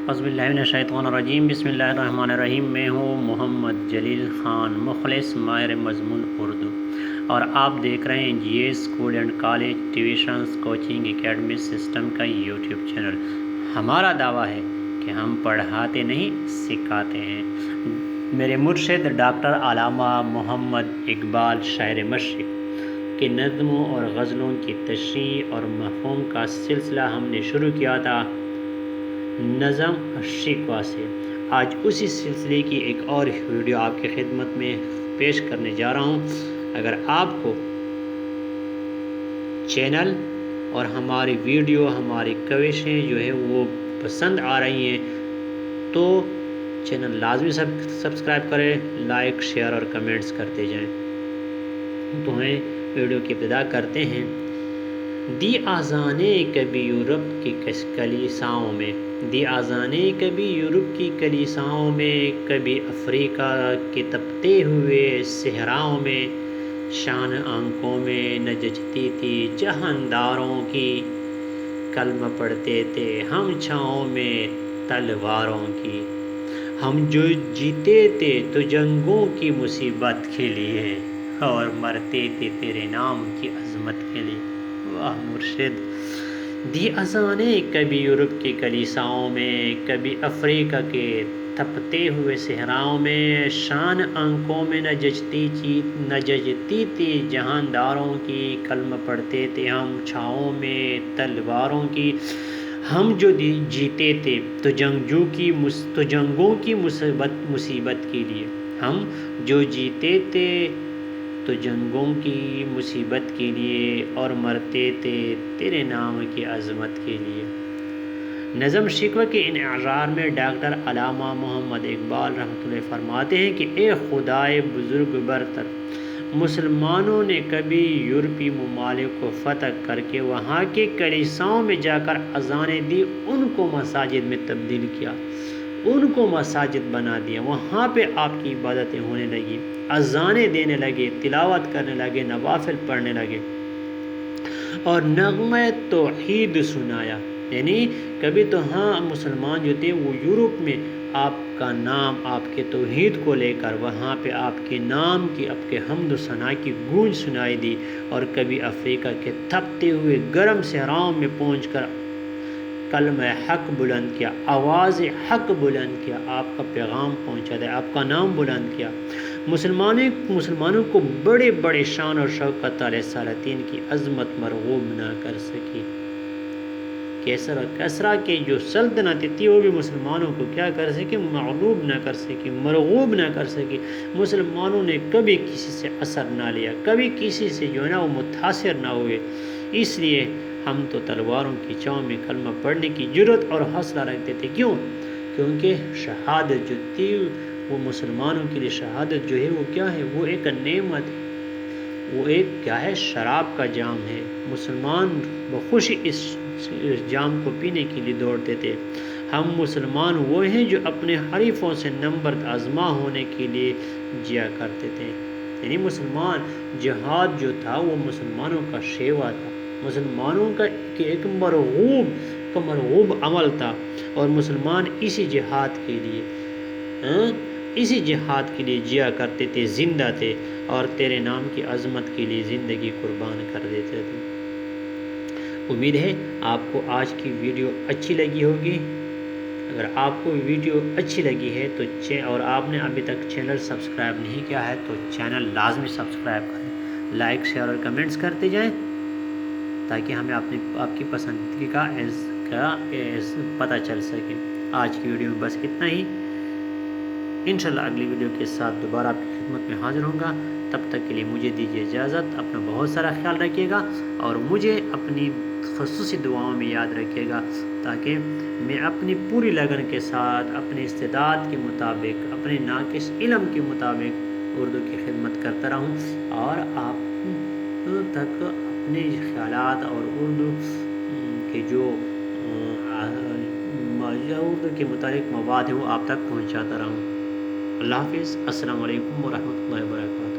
अज़बिल्लाहिमिनश्शैतानिर्रजीम बिस्मिल्लाहिर्रहमानिर्रहीम। मैं हूँ मोहम्मद जलील ख़ान, मुखलिस माहिर मज़मून उर्दू, और आप देख रहे हैं GA school and college tuitions coaching academy system का यूट्यूब चैनल। हमारा दावा है कि हम पढ़ाते नहीं सिखाते हैं। मेरे मुर्शिद डॉक्टर अल्लामा मोहम्मद इकबाल शायर मशरिक़ के नज़्मों और गज़लों की तशरीह और मफ़हूम का सिलसिला हमने शुरू किया था नज़म शिकवा से। आज उसी सिलसिले की एक और वीडियो आपकी खिदमत में पेश करने जा रहा हूँ। अगर आपको चैनल और हमारी वीडियो, हमारी कविशें जो है वो पसंद आ रही हैं तो चैनल लाजमी सब्सक्राइब करें, लाइक शेयर और कमेंट्स करते जाएं। तो हमें वीडियो की इब्तिदा करते हैं। दी आज़ाने कभी यूरोप की कलीसाओं में, दी आज़ाने कभी यूरोप की कलीसाओं में, कभी अफ्रीका के तपते हुए सहराओं में, शान आंखों में न जचती थी जहानदारों की, कलम पढ़ते थे हम छाँव में तलवारों की, हम जो जीते थे तो जंगों की मुसीबत के लिए और मरते थे तेरे नाम की अज़मत के लिए। वाह मुर्शिद। दी अज़ाने कभी यूरोप की कलीसाओं में, कभी अफ्रीका के तपते हुए सहराओं में, शान आंखों में न जचती थी जहानदारों की, कलम पढ़ते थे हम छाँवों में तलवारों की, हम जो जीते थे तो जंगों की मुसीबत के लिए, हम जो जीते थे तो जंगों की मुसीबत के लिए और मरते थे तेरे नाम की अज़मत के लिए। नज़म शिकवा के इन अज़ार में डॉक्टर अल्लामा मोहम्मद इकबाल रहमतुल्लाह फरमाते हैं कि ए खुदाए बुज़ुर्ग बरतर, मुसलमानों ने कभी यूरोपी ममालिक को फ़तह करके वहाँ के कलीसाओं में जाकर अज़ानें दी, उनको मसाजिद में तब्दील किया, उनको मसाजिद बना दिया, वहाँ पे आपकी इबादतें होने लगी, अज़ानें देने लगे, तिलावत करने लगे, नवाफिल पढ़ने लगे और नग़्मे तौहीद सुनाया। यानी कभी तो हाँ मुसलमान जो थे वो यूरोप में आपका नाम, आपके तौहीद को लेकर वहाँ पे आपके नाम की, आपके हम्द सना की गूंज सुनाई दी, और कभी अफ्रीका के तपते हुए गर्म सहराओं में पहुँचकर कलम हक बुलंद किया, आवाज़ हक बुलंद किया, आपका पैगाम पहुँचा दिया, आपका नाम बुलंद किया। मुसलमानों को बड़े बड़े शान और शौकत वाले सलातीन की अज़मत मरगूब ना कर सकी। कैसर और कसरा के जो सल्तनत थी वो भी मुसलमानों को क्या कर सकी, मगलूब ना कर सकी, मरगूब ना कर सकी। मुसलमानों ने कभी किसी से असर ना लिया, कभी किसी से जो है ना वो मुतासिर ना हुए। इसलिए हम तो तलवारों की छाँव में कलमा पढ़ने की जुर्रत और हौसला रखते थे। क्यों? क्योंकि शहादत जो थी वो मुसलमानों के लिए शहादत जो है वो क्या है, वो एक नेमत है, वो एक क्या है, शराब का जाम है। मुसलमान बखुशी इस जाम को पीने के लिए दौड़ते थे। हम मुसलमान वो हैं जो अपने हरीफों से नंबर आजमा होने के लिए जिया करते थे। यानी मुसलमान जिहाद जो था वो मुसलमानों का शेवा था, मुसलमानों का एक मरगूब अमल था, और मुसलमान इसी जिहाद के लिए जिया करते थे, ज़िंदा थे, और तेरे नाम की अज़मत के लिए ज़िंदगी कुर्बान कर देते थे। उम्मीद है आपको आज की वीडियो अच्छी लगी होगी। अगर आपको वीडियो अच्छी लगी है तो और आपने अभी तक चैनल सब्सक्राइब नहीं किया है तो चैनल लाजमी सब्सक्राइब करें, लाइक शेयर और कमेंट्स करते जाएं, ताकि हमें आपकी पसंदगी का पता चल सके। आज की वीडियो में बस इतना ही। इंशाल्लाह अगली वीडियो के साथ दोबारा आपकी खिदमत में हाजिर होऊंगा। तब तक के लिए मुझे दीजिए इजाज़त। अपना बहुत सारा ख्याल रखिएगा और मुझे अपनी ख़ुसूसी दुआओं में याद रखिएगा, ताकि मैं अपनी पूरी लगन के साथ, अपने इस्तेदाद के मुताबिक, अपने नाकिस इल्म के मुताबिक उर्दू की खिदमत करता रहूं और आप तक अपने ख़यालात और उर्दू के जो उर्दू के मुताबिक मवाद है वो आप तक पहुँचाता रहूँ। अल्लाह हाफ़िज़। अस्सलामु अलैकुम व रहमतुल्लाहि व बरकातहू।